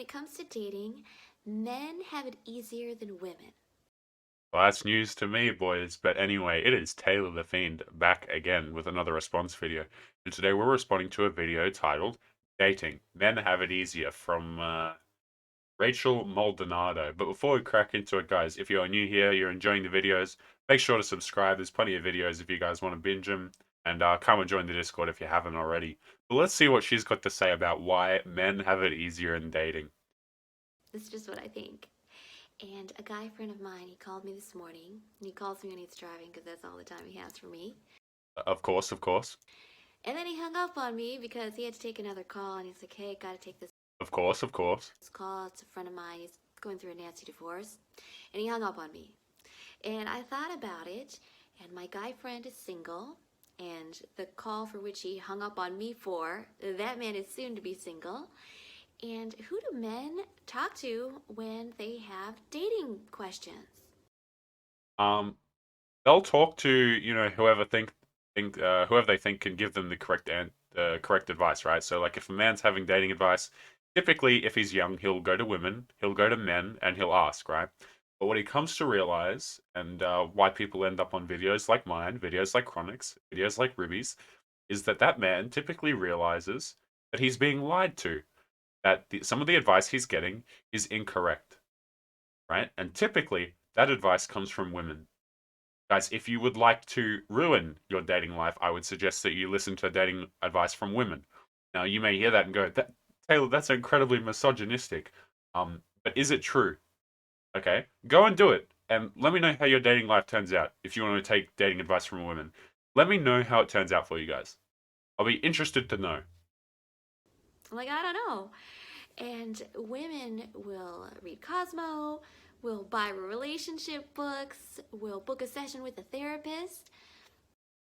it comes to dating, men have it easier than women. Well, that's news to me, boys. But anyway, it is Taylor the Fiend back again with another response video. And today we're responding to a video titled Dating. Men Have It Easier from Rachel Maldonado. But before we crack into it, guys, if you're new here, you're enjoying the videos, make sure to subscribe. There's plenty of videos if you guys want to binge them. And come and join the Discord if you haven't already. But let's see what she's got to say about why men have it easier in dating. This is just what I think. And a guy friend of mine, he called me this morning. And he calls me when he's driving because that's all the time he has for me. Of course, of course. And then he hung up on me because he had to take another call. And he's like, hey, gotta take this Of course, of course. call. It's a friend of mine. He's going through a nasty divorce. And he hung up on me. And I thought about it. And my guy friend is single. And the call for which he hung up on me for, that man is soon to be single. And who do men talk to when they have dating questions? Um, they'll talk to whoever they think can give them the correct advice, right? So like if a man's having dating advice, typically if he's young, he'll go to women, he'll go to men, and he'll ask, right? But what he comes to realize, and why people end up on videos like mine, videos like Chronic's, videos like Ruby's, is that that man typically realizes that he's being lied to, that some of the advice he's getting is incorrect, right? And typically that advice comes from women. Guys, if you would like to ruin your dating life, I would suggest that you listen to dating advice from women. Now, you may hear that and go, Taylor, that's incredibly misogynistic. But is it true? Okay, go and do it. And let me know how your dating life turns out if you want to take dating advice from a woman. Let me know how it turns out for you guys. I'll be interested to know. I'm like, I don't know. And women will read Cosmo, will buy relationship books, will book a session with a therapist.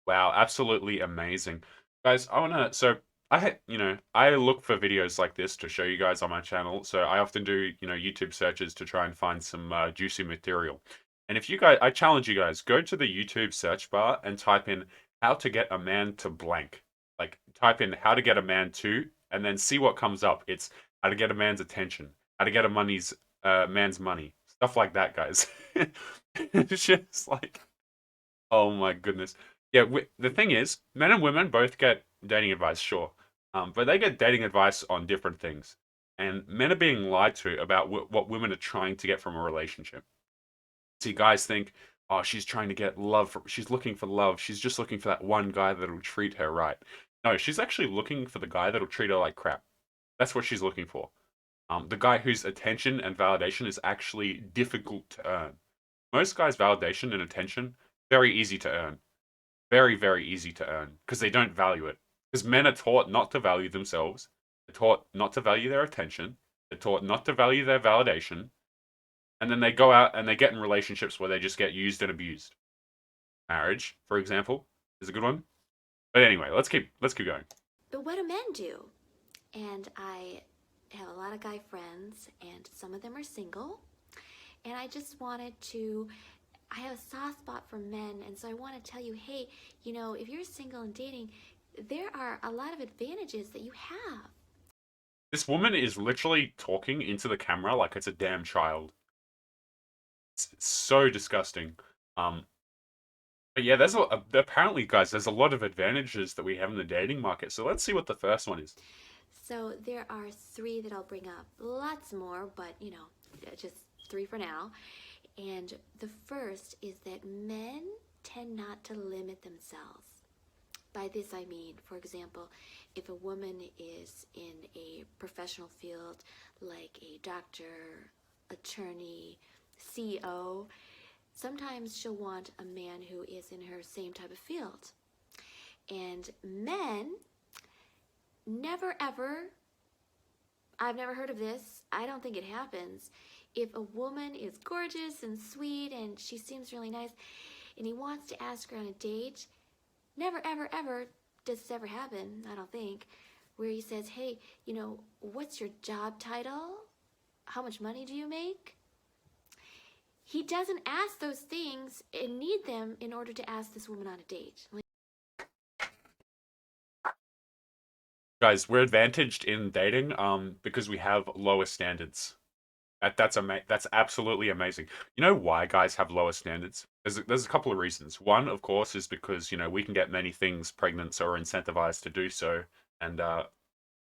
Wow, absolutely amazing. Guys, I look for videos like this to show you guys on my channel. So I often do, YouTube searches to try and find some juicy material. And if you guys, I challenge you guys, go to the YouTube search bar and type in how to get a man to blank. Like type in how to get a man to, and then see what comes up. It's how to get a man's attention, how to get man's money, stuff like that, guys. It's just like, oh my goodness. Yeah, the thing is, men and women both get dating advice, sure, but they get dating advice on different things, and men are being lied to about what women are trying to get from a relationship. See, guys think, oh, she's trying to get love. She's looking for love. She's just looking for that one guy that'll treat her right. No, she's actually looking for the guy that'll treat her like crap. That's what she's looking for. The guy whose attention and validation is actually difficult to earn. Most guys' validation and attention very easy to earn, very, very easy to earn because they don't value it. Because men are taught not to value themselves, they're taught not to value their attention, they're taught not to value their validation, and then they go out and they get in relationships where they just get used and abused. Marriage, for example, is a good one. But anyway, let's keep going. But what do men do? And I have a lot of guy friends, and some of them are single. And I just wanted to, I have a soft spot for men, and so I want to tell you, hey, if you're single and dating, there are a lot of advantages that you have. This woman is literally talking into the camera like it's a damn child. It's so disgusting. Um, but yeah, apparently, guys, there's a lot of advantages that we have in the dating market. So let's see what the first one is. So there are three that I'll bring up. Lots more, but just three for now. And the first is that men tend not to limit themselves. By this I mean, for example, if a woman is in a professional field like a doctor, attorney, CEO, sometimes she'll want a man who is in her same type of field. And men never ever, I've never heard of this, I don't think it happens. If a woman is gorgeous and sweet and she seems really nice and he wants to ask her on a date, never ever ever does this ever happen, I don't think, where he says, hey, what's your job title? How much money do you make? He doesn't ask those things and need them in order to ask this woman on a date. Guys, we're advantaged in dating because we have lower standards. That's absolutely amazing. You know why guys have lower standards? There's a couple of reasons. One, of course, is because we can get many things pregnant, so we're incentivized to do so, and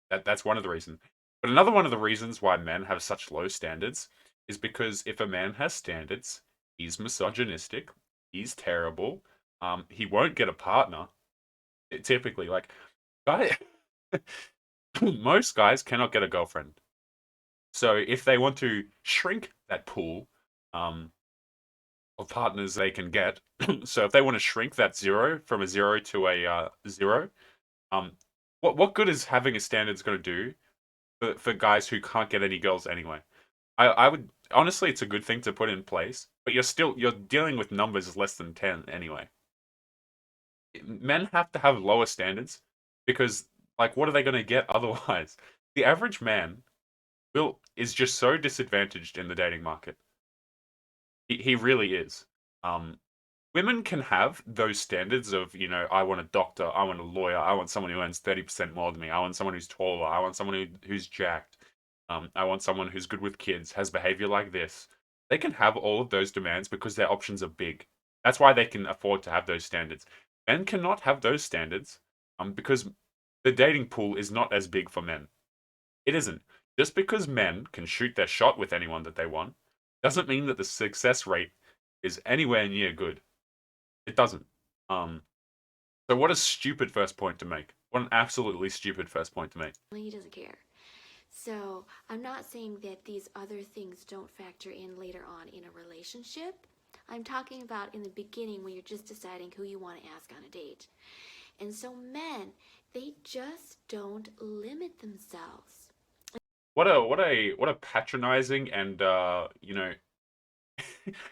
that's one of the reasons. But another one of the reasons why men have such low standards is because if a man has standards, he's misogynistic, he's terrible, he won't get a partner. Typically, like guy, most guys cannot get a girlfriend. So if they want to shrink that pool um, of partners they can get, so if they want to shrink that zero from a zero to a zero, um, what good is having a standards going to do for guys who can't get any girls anyway? I would honestly, it's a good thing to put in place, but you're dealing with numbers less than 10 anyway. Men have to have lower standards because like what are they going to get otherwise? The average man will is just so disadvantaged in the dating market. He really is. Um, Women can have those standards of, I want a doctor, I want a lawyer, I want someone who earns 30% more than me, I want someone who's taller, I want someone who's jacked, I want someone who's good with kids, has behavior like this. They can have all of those demands because their options are big. That's why they can afford to have those standards. Men cannot have those standards because the dating pool is not as big for men. It isn't. Just because men can shoot their shot with anyone that they want, doesn't mean that the success rate is anywhere near good. It doesn't. Um, so what a stupid first point to make. What an absolutely stupid first point to make. He doesn't care. So I'm not saying that these other things don't factor in later on in a relationship. I'm talking about in the beginning when you're just deciding who you want to ask on a date. And so men, they just don't limit themselves. What a patronizing and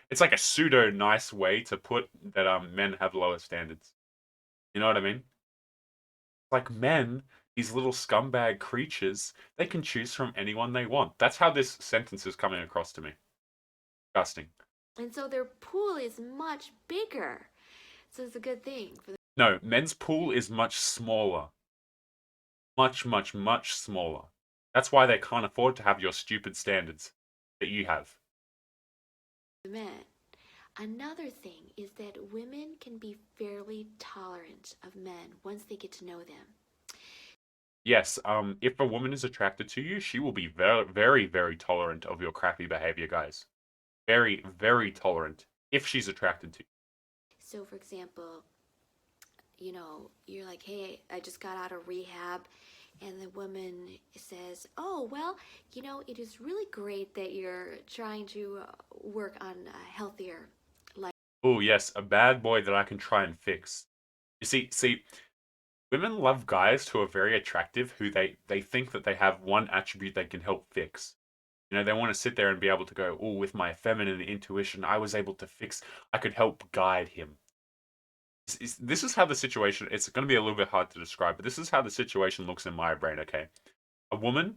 it's like a pseudo nice way to put that men have lower standards. You know what I mean? Like men, these little scumbag creatures, they can choose from anyone they want. That's how this sentence is coming across to me. Disgusting. And so their pool is much bigger. So it's a good thing for the No, men's pool is much smaller. Much, much, much smaller. That's why they can't afford to have your stupid standards that you have. men. Another thing is that women can be fairly tolerant of men once they get to know them. Yes, if a woman is attracted to you, she will be very, very, very tolerant of your crappy behavior, guys. Very, very tolerant if she's attracted to you. So, for example, you're like, hey, I just got out of rehab. And the woman says, oh, well, it is really great that you're trying to work on a healthier life. Oh, yes, a bad boy that I can try and fix. You see, women love guys who are very attractive, who they think that they have one attribute they can help fix. They want to sit there and be able to go, oh, with my feminine intuition, I was able to fix, I could help guide him. This is how the situation, it's going to be a little bit hard to describe, but this is how the situation looks in my brain, okay? A woman,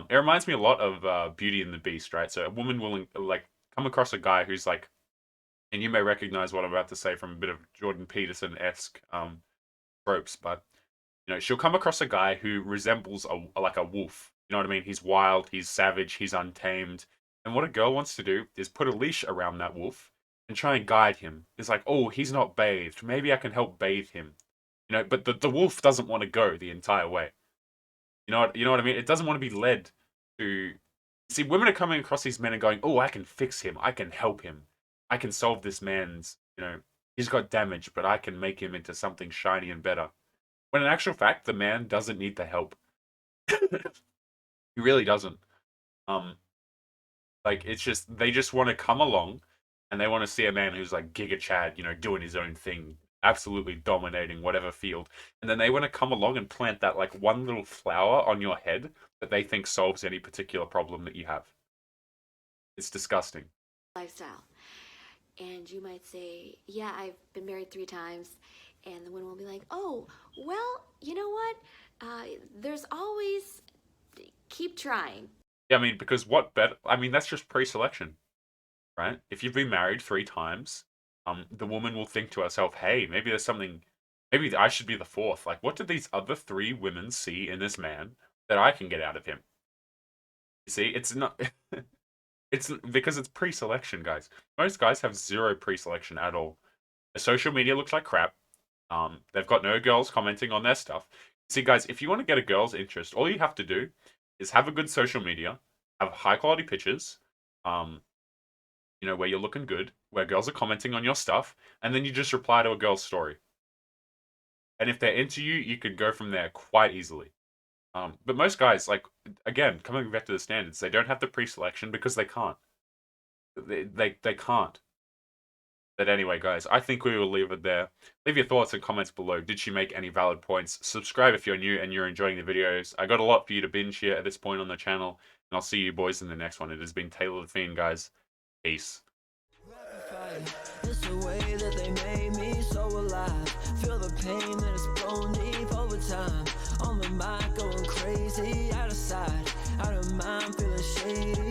it reminds me a lot of Beauty and the Beast, right? So a woman will, like, come across a guy who's like, and you may recognize what I'm about to say from a bit of Jordan Peterson-esque tropes, but she'll come across a guy who resembles like a wolf. You know what I mean? He's wild, he's savage, he's untamed. And what a girl wants to do is put a leash around that wolf and try and guide him. It's like, oh, he's not bathed. Maybe I can help bathe him. But the wolf doesn't want to go the entire way. You know what I mean? It doesn't want to be led to. See, women are coming across these men and going, oh, I can fix him. I can help him. I can solve this man's, he's got damage, but I can make him into something shiny and better. When in actual fact, the man doesn't need the help. He really doesn't. Um, like it's just they just want to come along, and they want to see a man who's like Giga Chad, doing his own thing, absolutely dominating whatever field, and then they want to come along and plant that like one little flower on your head that they think solves any particular problem that you have. It's disgusting. Lifestyle. And you might say, yeah, I've been married 3 times. And the woman will be like, oh, well, you know what? There's always, keep trying. Yeah, I mean, because what better? I mean, that's just pre-selection, right? If you've been married 3 times, the woman will think to herself, "Hey, maybe there's something Maybe I should be the fourth. Like, what did these other 3 women see in this man that I can get out of him? You see, it's not. It's because it's pre-selection, guys. Most guys have 0 pre-selection at all. Their social media looks like crap. They've got no girls commenting on their stuff. See, guys, if you want to get a girl's interest, all you have to do is have a good social media, have high quality pictures, um, where you're looking good, where girls are commenting on your stuff, and then you just reply to a girl's story. And if they're into you, you could go from there quite easily. But most guys, like, again, coming back to the standards, they don't have the pre-selection because they can't. They can't. But anyway, guys, I think we will leave it there. Leave your thoughts and comments below. Did she make any valid points? Subscribe if you're new and you're enjoying the videos. I got a lot for you to binge here at this point on the channel. And I'll see you boys in the next one. It has been Taylor the Fiend, guys. Peace. It's the way that they made me so alive. Feel the pain that is blown deep over time. On the mic going crazy, out of sight, out of mind, feeling shady.